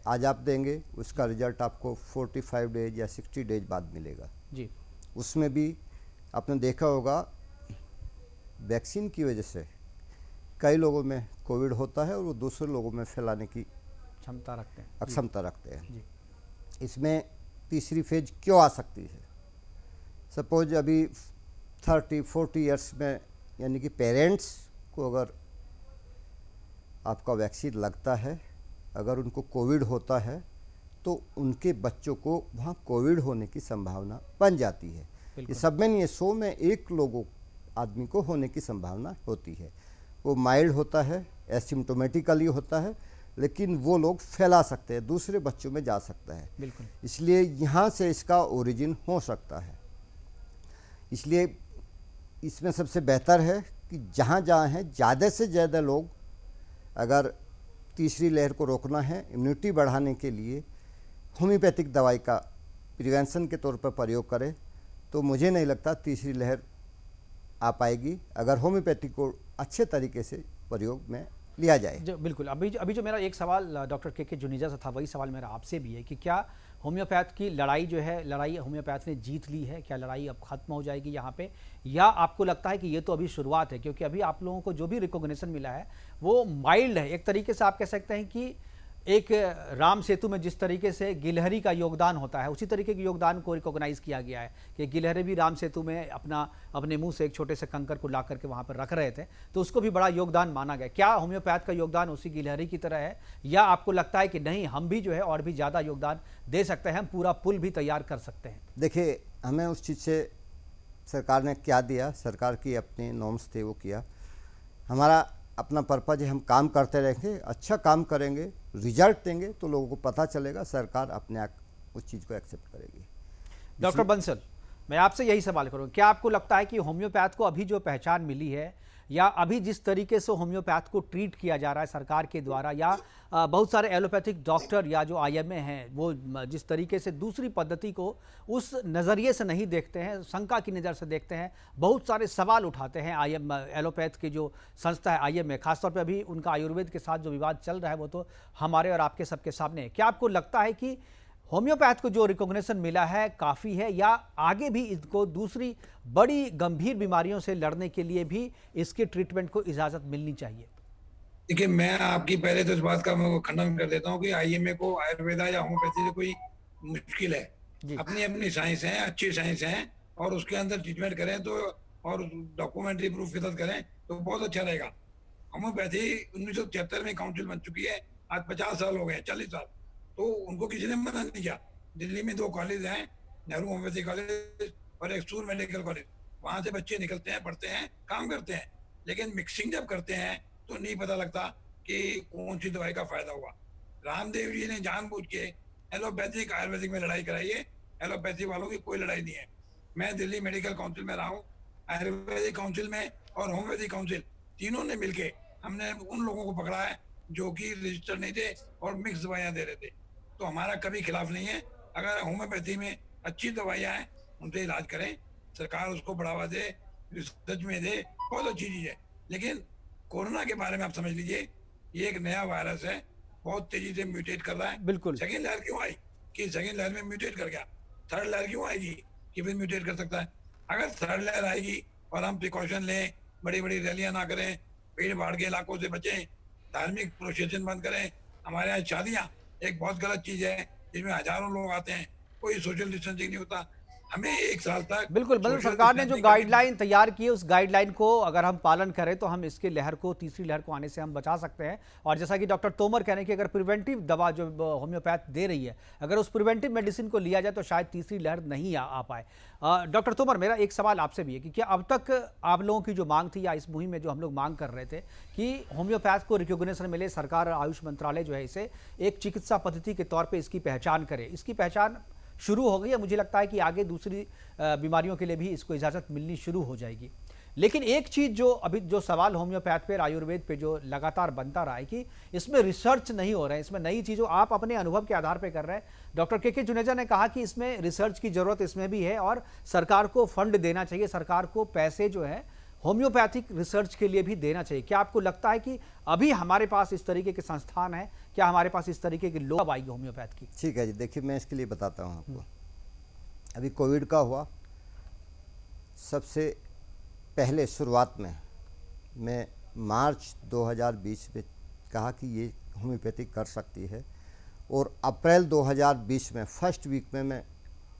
आज आप देंगे उसका रिजल्ट आपको 45 डेज या 60 डेज बाद मिलेगा जी। उसमें भी आपने देखा होगा वैक्सीन की वजह से कई लोगों में कोविड होता है और वो दूसरे लोगों में फैलाने की क्षमता रखते हैं, अक्षमता रखते हैं जी। इसमें तीसरी फेज क्यों आ सकती है? सपोज अभी 30-40 ईयर्स में यानी कि पेरेंट्स को अगर आपका वैक्सीन लगता है, अगर उनको कोविड होता है तो उनके बच्चों को वहाँ कोविड होने की संभावना बन जाती है। ये सब में नहीं है, 100 में 1 लोगों आदमी को होने की संभावना होती है। वो माइल्ड होता है, एसिम्टोमेटिकली होता है, लेकिन वो लोग फैला सकते हैं, दूसरे बच्चों में जा सकता है। बिल्कुल। इसलिए यहाँ से इसका ओरिजिन हो सकता है। इसलिए इसमें सबसे बेहतर है कि जहाँ जहाँ हैं ज़्यादा से ज़्यादा लोग अगर तीसरी लहर को रोकना है, इम्यूनिटी बढ़ाने के लिए होम्योपैथिक दवाई का प्रिवेंशन के तौर पर प्रयोग करें तो मुझे नहीं लगता तीसरी लहर आ पाएगी अगर होम्योपैथिक को अच्छे तरीके से प्रयोग में लिया जाए। जो बिल्कुल, अभी जो मेरा एक सवाल डॉक्टर के जुनीजा से था, वही सवाल मेरा आपसे भी है कि क्या होम्योपैथ की लड़ाई जो है, लड़ाई होम्योपैथ ने जीत ली है? क्या लड़ाई अब खत्म हो जाएगी यहाँ पे, या आपको लगता है कि ये तो अभी शुरुआत है? क्योंकि अभी आप लोगों को जो भी रिकॉग्निशन मिला है वो माइल्ड है। एक तरीके से आप कह सकते हैं कि एक राम सेतु में जिस तरीके से गिलहरी का योगदान होता है उसी तरीके के योगदान को रिकॉग्नाइज किया गया है कि गिलहरी भी राम सेतु में अपने मुंह से एक छोटे से कंकर को ला करके वहां पर रख रहे थे, तो उसको भी बड़ा योगदान माना गया। क्या होम्योपैथ का योगदान उसी गिलहरी की तरह है, या आपको लगता है कि नहीं, हम भी जो है और भी ज़्यादा योगदान दे सकते हैं, हम पूरा पुल भी तैयार कर सकते हैं? देखिए, हमें उस चीज़ से सरकार ने क्या दिया, सरकार की अपने नॉर्म्स थे वो किया। हमारा अपना पर्पज है, हम काम करते रहेंगे, अच्छा काम करेंगे, रिजल्ट देंगे तो लोगों को पता चलेगा, सरकार अपने आप उस चीज़ को एक्सेप्ट करेगी। डॉक्टर बंसल, मैं आपसे यही सवाल करूँ, क्या आपको लगता है कि होम्योपैथ को अभी जो पहचान मिली है, या अभी जिस तरीके से होम्योपैथ को ट्रीट किया जा रहा है सरकार के द्वारा, या बहुत सारे एलोपैथिक डॉक्टर या जो आईएमए हैं वो जिस तरीके से दूसरी पद्धति को उस नज़रिए से नहीं देखते हैं, शंका की नज़र से देखते हैं, बहुत सारे सवाल उठाते हैं एलोपैथ की जो संस्था है आईएमए, खासतौर पे अभी उनका आयुर्वेद के साथ जो विवाद चल रहा है वो तो हमारे और आपके सबके सामने है। क्या आपको लगता है कि होम्योपैथ को जो रिकॉग्निशन मिला है काफ़ी है, या आगे भी इसको दूसरी बड़ी गंभीर बीमारियों से लड़ने के लिए भी इसके ट्रीटमेंट को इजाज़त मिलनी चाहिए? देखिए, मैं आपकी पहले तो इस बात का मैं खंडन कर देता हूँ कि आईएमए को आयुर्वेदा या होम्योपैथी से कोई मुश्किल है। अपनी अपनी साइंस है, अच्छी साइंस है, और उसके अंदर ट्रीटमेंट करें तो और डॉक्यूमेंट्री प्रूफ के साथ करें तो बहुत अच्छा रहेगा। होम्योपैथी 1973 में काउंसिल बन चुकी है, आज 50 साल हो गए, 40 साल, तो उनको किसी ने मना नहीं किया। दिल्ली में 2 कॉलेज हैं, नेहरू होम्योपैथी कॉलेज और एक सूर मेडिकल कॉलेज, वहाँ से बच्चे निकलते हैं, पढ़ते हैं, काम करते हैं। लेकिन मिक्सिंग जब करते हैं तो नहीं पता लगता कि कौन सी दवाई का फायदा हुआ। रामदेव जी ने जानबूझ के एलोपैथिक आयुर्वेदिक में लड़ाई कराई है, एलोपैथी वालों की कोई लड़ाई नहीं है। मैं दिल्ली मेडिकल काउंसिल में रहा हूँ, आयुर्वेदिक काउंसिल में और होम्योपैथिक काउंसिल तीनों ने मिलके हमने उन लोगों को पकड़ा है जो कि रजिस्टर नहीं थे और मिक्स दवाइयाँ दे रहे थे। तो हमारा कभी खिलाफ नहीं है। अगर होम्योपैथी में अच्छी दवाइयाँ हैं उनसे इलाज करें, सरकार उसको बढ़ावा दे, रिसर्च में दे, बहुत अच्छी चीज़ है। लेकिन कोरोना के बारे में आप समझ लीजिए, ये एक नया वायरस है, बहुत तेजी से म्यूटेट कर रहा है। बिल्कुल। सेकेंड लहर क्यों आई कि सेकेंड लहर में म्यूटेट कर गया, थर्ड लहर क्यों आएगी कि फिर म्यूटेट कर सकता है। अगर थर्ड लहर आएगी और हम प्रिकॉशन लें, बड़ी बड़ी रैलियां ना करें, भीड़ भाड़ के इलाकों से बचें, धार्मिक प्रोसेशन बंद करें। हमारे यहाँ शादियाँ एक बहुत गलत चीज़ है जिसमें हजारों लोग आते हैं, कोई सोशल डिस्टेंसिंग नहीं होता। हमें 1 साल तक बिल्कुल, मतलब social सरकार ने जो distancing करनी गाइडलाइन तैयार की है उस गाइडलाइन को अगर हम पालन करें तो हम इसके लहर को, तीसरी लहर को आने से हम बचा सकते हैं। और जैसा कि डॉक्टर तोमर कह रहे हैं कि अगर प्रिवेंटिव दवा जो होम्योपैथ दे रही है, अगर उस प्रिवेंटिव मेडिसिन को लिया जाए तो शायद तीसरी लहर नहीं आ पाए। डॉक्टर तोमर, मेरा एक सवाल आपसे भी है कि क्या अब तक आप लोगों की जो मांग थी या इस मुहिम में जो हम लोग मांग कर रहे थे कि होम्योपैथ को रिकॉग्निशन मिले, सरकार और आयुष मंत्रालय जो है इसे एक चिकित्सा पद्धति के तौर पर इसकी पहचान करे, इसकी पहचान शुरू हो गई है? मुझे लगता है कि आगे दूसरी बीमारियों के लिए भी इसको इजाज़त मिलनी शुरू हो जाएगी। लेकिन एक चीज़ जो अभी जो सवाल होम्योपैथ पे, आयुर्वेद पे जो लगातार बनता रहा है कि इसमें रिसर्च नहीं हो रहा है, इसमें नई चीज़ों आप अपने अनुभव के आधार पे कर रहे हैं। डॉक्टर के जुनेजा ने कहा कि इसमें रिसर्च की ज़रूरत इसमें भी है और सरकार को फंड देना चाहिए, सरकार को पैसे जो है होम्योपैथिक रिसर्च के लिए भी देना चाहिए। क्या आपको लगता है कि अभी हमारे पास इस तरीके के संस्थान हैं, क्या हमारे पास इस तरीके के लोग आएंगे होम्योपैथ की? ठीक है जी, देखिए मैं इसके लिए बताता हूँ आपको। अभी कोविड का हुआ, सबसे पहले शुरुआत में मैं मार्च 2020 में कहा कि ये होम्योपैथिक कर सकती है, और अप्रैल 2020 में फर्स्ट वीक में मैं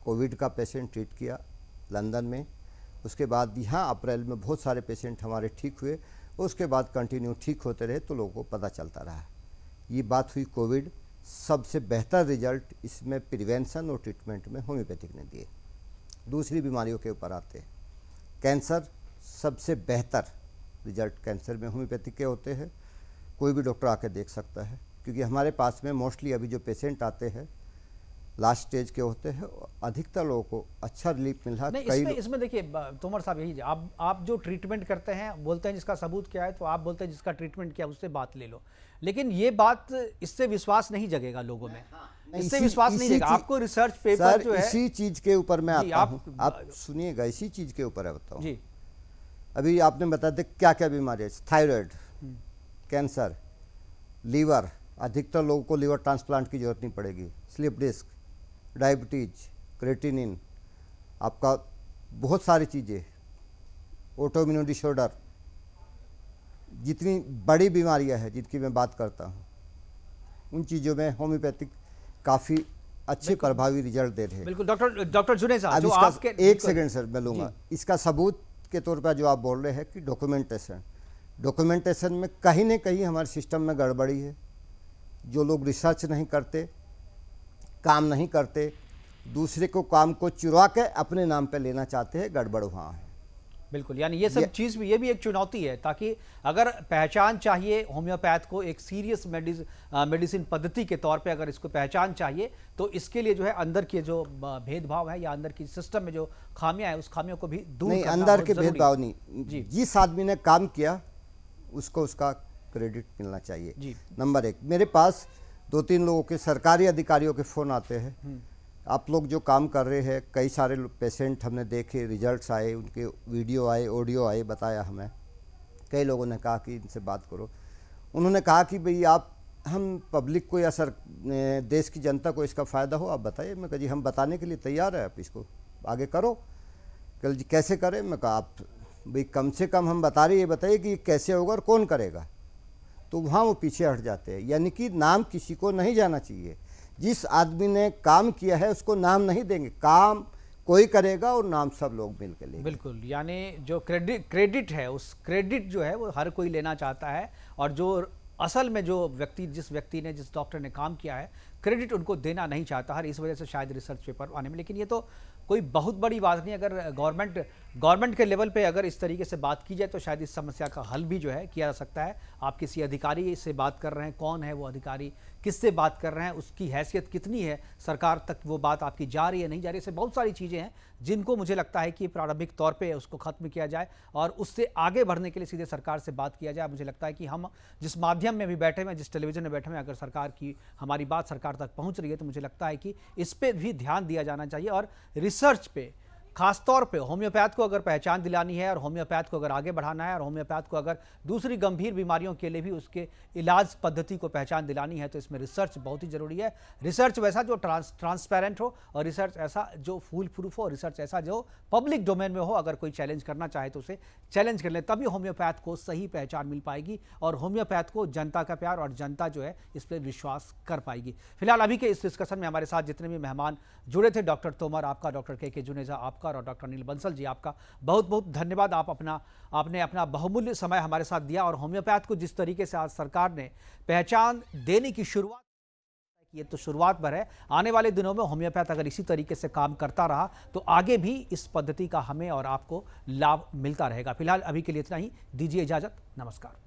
कोविड का पेशेंट ट्रीट किया लंदन में। उसके बाद यहाँ अप्रैल में बहुत सारे पेशेंट हमारे ठीक हुए, उसके बाद कंटिन्यू ठीक होते रहे तो लोगों को पता चलता रहा। ये बात हुई कोविड। सबसे बेहतर रिजल्ट इसमें प्रिवेंशन और ट्रीटमेंट में होम्योपैथिक ने दिए। दूसरी बीमारियों के ऊपर आते हैं, कैंसर, सबसे बेहतर रिजल्ट कैंसर में होम्योपैथिक के होते हैं। कोई भी डॉक्टर आके देख सकता है, क्योंकि हमारे पास में मोस्टली अभी जो पेशेंट आते हैं लास्ट स्टेज के होते हैं, अधिकतर लोगों को अच्छा रिलीफ मिला। नहीं, इसमें देखिए तोमर साहब, यही आप जो ट्रीटमेंट करते हैं, बोलते हैं जिसका सबूत क्या है, तो आप बोलते हैं जिसका ट्रीटमेंट क्या है उससे बात ले लो, लेकिन ये बात, इससे विश्वास नहीं जगेगा लोगों में, इससे विश्वास नहीं जगेगा। आपको रिसर्च पेपर जो है इसी चीज के ऊपर मैं आता हूं, आप सुनिएगा, इसी चीज के ऊपर है बताऊं जी। अभी आपने बता दिया क्या क्या बीमारी है, थायराइड, कैंसर, लीवर, अधिकतर लोगों को लीवर ट्रांसप्लांट की जरूरत नहीं पड़ेगी, स्लिप डिस्क, डायबिटीज, क्रेटिनिन, आपका बहुत सारी चीज़ें, ऑटोइम्यून डिसऑर्डर, जितनी बड़ी बीमारियां हैं जिनकी मैं बात करता हूं, उन चीज़ों में होम्योपैथिक काफ़ी अच्छे प्रभावी रिजल्ट दे रहे हैं। बिल्कुल डॉक्टर जुनेजा, जो आपके एक सेकंड सर मैं लूँगा, इसका सबूत के तौर पर जो आप बोल रहे हैं कि डॉक्यूमेंटेशन में कहीं न कहीं हमारे सिस्टम में गड़बड़ी है। जो लोग रिसर्च नहीं करते, काम नहीं करते, दूसरे को काम को चुरा के अपने नाम पे लेना चाहते हैं, गड़बड़ वहाँ है। बिल्कुल, यानी ये सब चीज़ भी, ये भी एक चुनौती है, ताकि अगर पहचान चाहिए होम्योपैथ को एक सीरियस मेडिसिन पद्धति के तौर पे, अगर इसको पहचान चाहिए तो इसके लिए जो है अंदर के जो भेदभाव है या अंदर की सिस्टम में जो खामियां है, उस खामियों को भी दूर नहीं, करना अंदर बहुत के जरूरी भेदभाव नहीं, जिस आदमी ने काम किया उसको उसका क्रेडिट मिलना चाहिए। नंबर एक, मेरे पास 2-3 लोगों के सरकारी अधिकारियों के फ़ोन आते हैं, आप लोग जो काम कर रहे हैं, कई सारे पेशेंट हमने देखे, रिजल्ट्स आए, उनके वीडियो आए, ऑडियो आए, बताया हमें। कई लोगों ने कहा कि इनसे बात करो। उन्होंने कहा कि भाई आप, हम पब्लिक को या देश की जनता को इसका फ़ायदा हो, आप बताइए। मैं कहा जी हम बताने के लिए तैयार है, आप इसको आगे करो। कल जी कैसे करें? मैं कहा आप भाई कम से कम हम बता रहे, ये बताइए कि कैसे होगा और कौन करेगा। तो वहाँ वो पीछे हट जाते हैं, यानी कि नाम किसी को नहीं जाना चाहिए। जिस आदमी ने काम किया है उसको नाम नहीं देंगे, काम कोई करेगा और नाम सब लोग मिल के लेंगे। बिल्कुल, यानी जो क्रेडिट है, उस क्रेडिट जो है वो हर कोई लेना चाहता है, और जो असल में जो व्यक्ति, जिस डॉक्टर ने काम किया है, क्रेडिट उनको देना नहीं चाहता हर, इस वजह से शायद रिसर्च पेपर आने में। लेकिन ये तो कोई बहुत बड़ी बात नहीं। अगर गवर्नमेंट के लेवल पे अगर इस तरीके से बात की जाए तो शायद इस समस्या का हल भी जो है किया जा सकता है। आप किसी अधिकारी से बात कर रहे हैं, कौन है वो अधिकारी, किससे बात कर रहे हैं, उसकी हैसियत कितनी है, सरकार तक वो बात आपकी जा रही है नहीं जा रही है, ऐसे बहुत सारी चीज़ें हैं जिनको मुझे लगता है कि प्रारंभिक तौर पे उसको ख़त्म किया जाए और उससे आगे बढ़ने के लिए सीधे सरकार से बात किया जाए। मुझे लगता है कि हम जिस माध्यम में भी बैठे हुए हैं, जिस टेलीविज़न में बैठे हुए हैं, अगर सरकार की हमारी बात सरकार तक पहुंच रही है तो मुझे लगता है कि इस पर भी ध्यान दिया जाना चाहिए। और रिसर्च पे, खासतौर पे होम्योपैथ को अगर पहचान दिलानी है और होम्योपैथ को अगर आगे बढ़ाना है और होम्योपैथ को अगर दूसरी गंभीर बीमारियों के लिए भी उसके इलाज पद्धति को पहचान दिलानी है तो इसमें रिसर्च बहुत ही ज़रूरी है। रिसर्च वैसा जो ट्रांसपेरेंट हो, और रिसर्च ऐसा जो फूल प्रूफ हो, रिसर्च ऐसा जो पब्लिक डोमेन में हो। अगर कोई चैलेंज करना चाहे तो उसे चैलेंज कर ले, तभी होम्योपैथ को सही पहचान मिल पाएगी और होम्योपैथ को जनता का प्यार और जनता जो है इस पर विश्वास कर पाएगी। फिलहाल अभी के इस डिस्कशन में हमारे साथ जितने भी मेहमान जुड़े थे, डॉक्टर तोमर आपका, डॉक्टर के जुनेजा आपका और डॉक्टर अनिल बंसल जी आपका बहुत बहुत धन्यवाद। आपने अपना बहुमूल्य समय हमारे साथ दिया और होम्योपैथ को जिस तरीके से आज सरकार ने पहचान देने की शुरुआत, ये तो शुरुआत भर है। आने वाले दिनों में होम्योपैथ अगर इसी तरीके से काम करता रहा तो आगे भी इस पद्धति का हमें और आपको लाभ मिलता रहेगा। फिलहाल अभी के लिए इतना ही, दीजिए इजाजत, नमस्कार।